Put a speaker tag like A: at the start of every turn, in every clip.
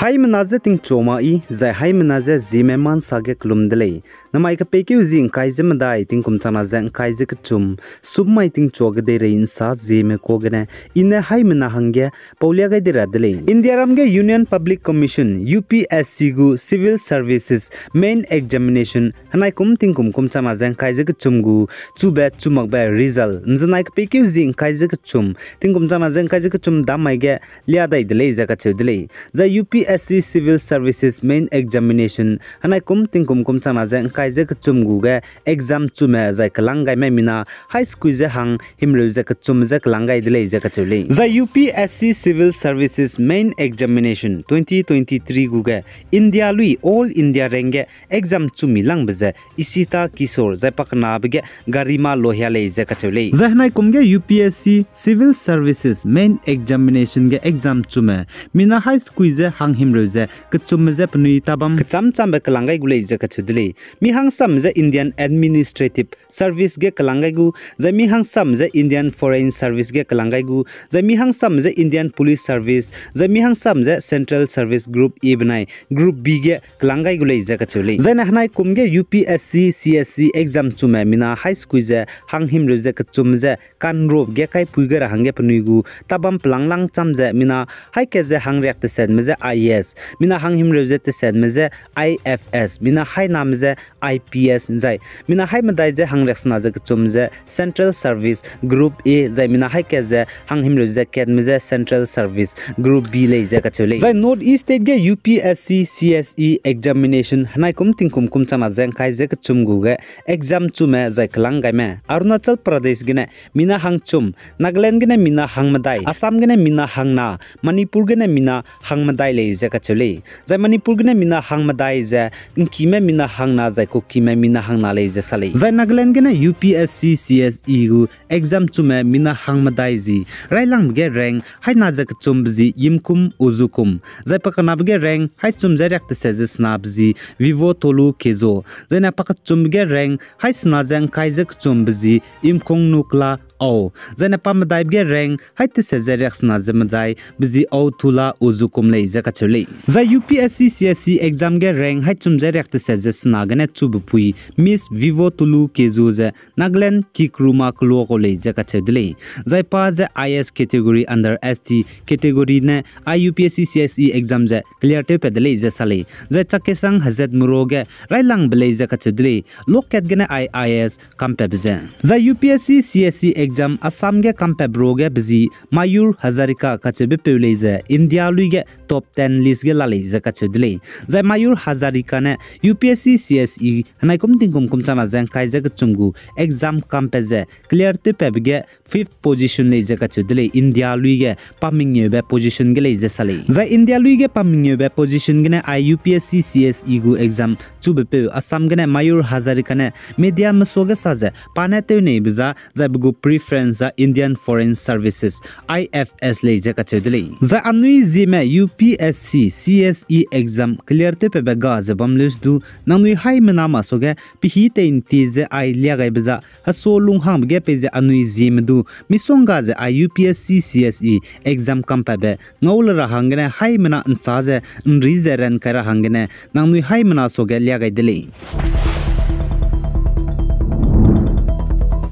A: Hai menaze ting choma I zai hai menaze Zeme man sage klum delay. Namai ka peke uzing kai zem dai ting kum tana zang kai zik chum submai ting chog de rein sa Zeme ko gane in hai mena hangya paulia ga de radle. India ram ge Union Public Commission UPSC gu Civil Services Main Examination hanai kum ting kum tana zang kai zik chum gu chu ba chumak ba result nzanai ka peke uzing kai zik chum ting kum tana zang kai zik chum damai ge lia dai delay zaka chudle. The UPSC Civil Services Main Examination hanai kum ting kum chana zang kai zik chum gu ge exam chume zai kalangai me mina high school ze hang himlu zak chum zak langai delay zaka chule. The UPSC Civil Services Main Examination 2023 gu ge India lui all India renge exam chumi lang bze isita kisor zai pakna bge garima lohya le zaka chule. Zai hanai kum ge UPSC Civil Services Main Examination ge exam chume mina high school ze hang himlu ze kchum ze pnui tabam kcham cham be kalangai gu le zaka chudle. Mi hang sam ze Indian Administrative Service ge kalangai gu za mi hang sam ze Indian Foreign Service ge kalangai gu za mi hang sam ze Indian Police Service za mi hang sam ze Central Service Group E banai Group B ge kalangai gu le zaka chule. Za na hanai kum ge UPSC CSC exam chume mina high school ze hang himlu ze kchum ze kan rob ge kai puiga ra hangge pnui gu tabam planglang cham ze mina hai ke ze hang rek te sen me ze IAS mina hang himlu ze te sen me ze IFS mina hai nam ze IPS zai mina hai madai ze hang reksna ze kchum ze Central Service Group A zai mina hai ke ze hang himlu ze ket me ze Central Service Group B le ze ka chule. Zai North East State ge UPSC CSE examination hanai kum ting kum chana zeng kai ze kchum gu ge exam chume zai kalangai me Arunachal Pradesh gene mina hang chum Nagaland gene mina hang madai Assam gene mina hang na Manipur gene mina hang madai le ze ka chule. Zai Manipur gene mina hang madai ze kime mina hang na zai ko kime mina hang na le ze sale. Zai Nagaland gene UPSC CSE gu exam chume mina hang madai zi railang ge rank hai na za chum bzi yimkum uzukum zai pakana ge rank hai chum zai rak te se snap zi vivo tolu kezo zai na pakat chum ge rank hai sna jang kai jak chum bzi imkong nukla au zai na pam dai ge rank hai te se zai rak sna zemjai bzi au thula uzukum le za ka chule. Zai UPSC CSE exam ge rank hai chum zai rak te se sna gane chubpui Miss Vivo tulu kezo ze Nagaland kikruma klo ko le za ka chedle. Zai pa ze IS category under ST category ne IUPSC CSE exam ze clear te pedle za sale. Zai chakesang hazet muroge railang bele za ka chedle loket gane IIS kampe bze. Zai UPSC CSE exam Assam ge kampe broge bzi Mayur Hazarika ka chebe peule ze India lui ge top 10 list ge lale za ka chedle. Zai Mayur Hazarika ne UPSC CSE hanai kum ting kum chana jang kai za ka chungu exam kampe ze clear te pebge 5th position le za ka chedle India lui ge paming be position ge le za sale. Zai India lui ge paming be position ge ne IUPSC CSE gu exam chube pe Assam ge ne Mayur Hazarika ne media masoga sa ze panate ne biza za bugu preference za Indian Foreign Services IFS le za ka chedle. Za anui Zeme UPSC CSE exam clear te pe ga za bamlus du nanui hai mena masoge pihi te inti ze ai lia gai biza haso lung ham ge pe ze anui Zeme du misonga ze IUPSC CSE exam kampabe ngaul ra hangene hai mena ncha ze nri ze ren kara hangene nanui hai mena soge lia gai dele.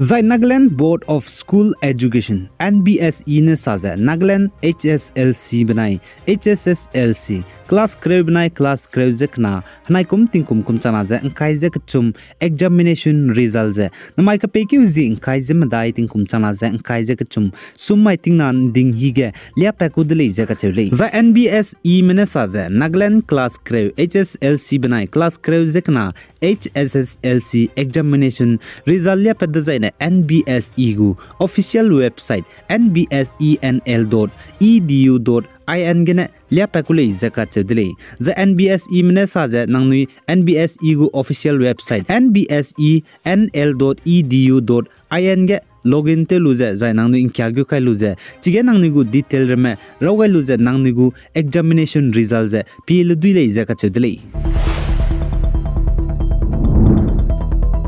A: Zai Nagaland Board of School Education NBSE ne saza Nagaland HSLC banai HSSLC class creu banai class creu zekna hanai kum ting kum chana za kai zek chum examination results ze namai ka peki uzi kai zem dai ting kum chana za kai zek chum sumai ting nan ding hige lia pa ku dele za ka chule. Za NBSE mene saza Nagaland class creu HSLC banai class creu zekna HSSLC examination result lia pa da NBSE gu official website nbsenl.edu.in gene lia pakule zaka chedle. The NBSE mene saja nangnui NBSE gu official website nbsenl.edu.in ge login te luze zai nangnu inkya kai luze chige nangni gu detail reme rawai luze nangni gu examination results pil duile zaka chedle.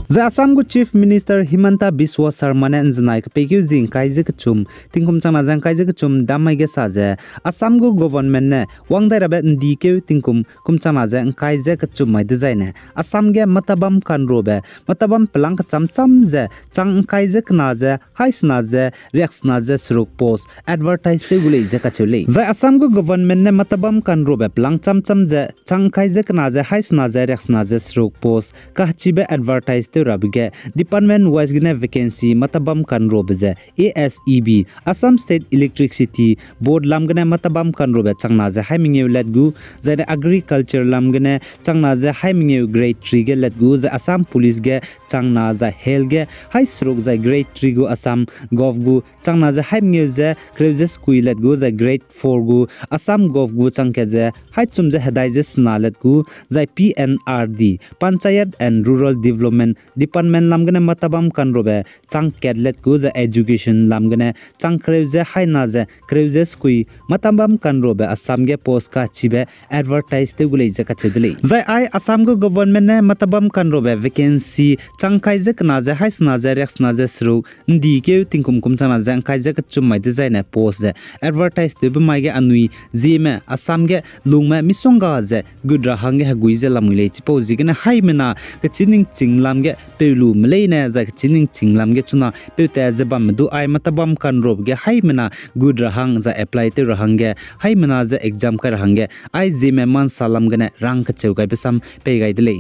A: The Assam Govt Chief Minister Himanta Biswa Sarma ne nznai ka pekyu jing kaije ka chum tingkum chana jang kaije ka chum damai ge sa je Assam Govt government ne wangdai rabe ndi ke tingkum kum chana jang kaije ka chum mai design ne Assam ge matabam kan robe matabam pelang ka cham je chang kaije ka na je hais na je rex na je sruk post advertise te gule je ka chule za Assam Govt government ne matabam kan robe pelang cham je chang kaije ka na je hais na je rex na je sruk post ka chibe advertise Rabige Department wise gine vacancy matabam kan robje ASEB Assam State Electricity Board lamgane matabam kan robe changna je haimingeu letgu zaine agriculture lamgane changna je haimingeu grade 3 ge letgu za Assam Police ge changna je helge hai srok je grade 3 gu Assam Govt gu changna je haimingeu je kreujes kui letgu za grade 4 gu Assam Govt gu changke je hai chumje hedai je sna letgu za PNRD Panchayat and Rural Development Department lamgane matabam kan robe chang kedlet ku za education lamgane chang kreuze haina je kreuze skui matabam kan robe Assam ge post ka chibe advertise te gule je ka chudli zai ai Assam Govt government ne matabam kan robe vacancy chang kai je kana je hais na je rex na je sru ndi ke tingkum kum chana jang kai je ka chum mai design post je advertise te be mai ge anui Zeme Assam ge lungma misonga je gudra hange ha guize lamule chipo jigena hai mena ka chining chinglam ge pelu mleina za chining chinglam ge chuna pete zabam du ai matabam kan rob ge hai mena good rahang za apply te rahang ge hai mena za exam ka rahang ge ai Zeme man salam gane rang ka cheu kai besam pe gai dile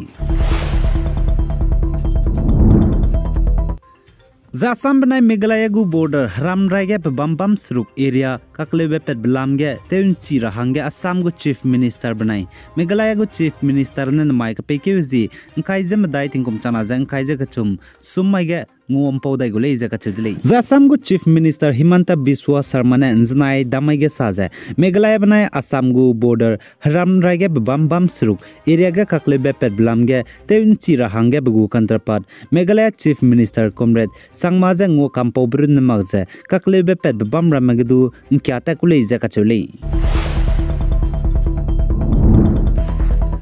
A: za Assam banai Meghalaya gu border ramrai ge bambam sruk area kaklebe pet blam ge teunchi rahang ge Assam Govt Chief Minister banai Meghalaya gu Chief Minister ne mai ka pekeu ji kai jem dai tingkum chana jang kai je ka chum summai ge ngom podai gule je ka chudle za Assam Govt Chief Minister Himanta Biswa Sarma ne nznai damai ge sa je Meghalaya banai Assam gu border ramrai ge bambam sruk area ge kaklebe pet blam ge teunchi rahang ge bugu counterpart Meghalaya Chief Minister Comrade sangma je ngo kampo brun magje kaklebe pet bam ramagdu kyata kule je ka chule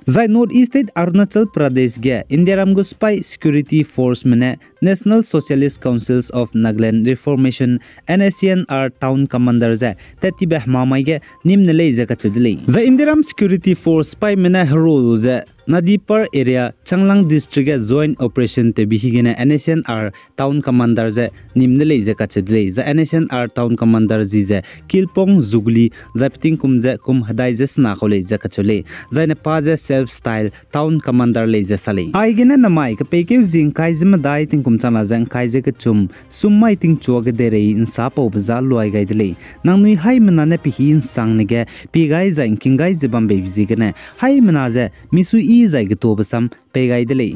A: Zai North East State Arunachal Pradesh ge India Ramgu Spy Security Force mene National Socialist Councils of Nagaland Reformation NSCNR Town Commander ze tetibe mamai ge nimne le je ka chudle Zai Indiram Security Force Spy mene hero ze Nadipar area Changlang district ge joint operation te bihigene NSCNR Town Commander ze nimne le je ka chudle za NSCNR Town Commander ji ze Kilpong Zugli zapting kum je kum hadai je sna khole je ka chule zai ne pa je self style Town Commander le je sale ai gene namai ka peke jing kai jima dai ting kum chana jang kai je ka chum summai ting chog de rei insa po bza loi gai dele nang nui hai mena ne pi hin sang ne ge pi gai jang king gai je bam be ji gene hai mena je misu i zai ge to basam pe gai dele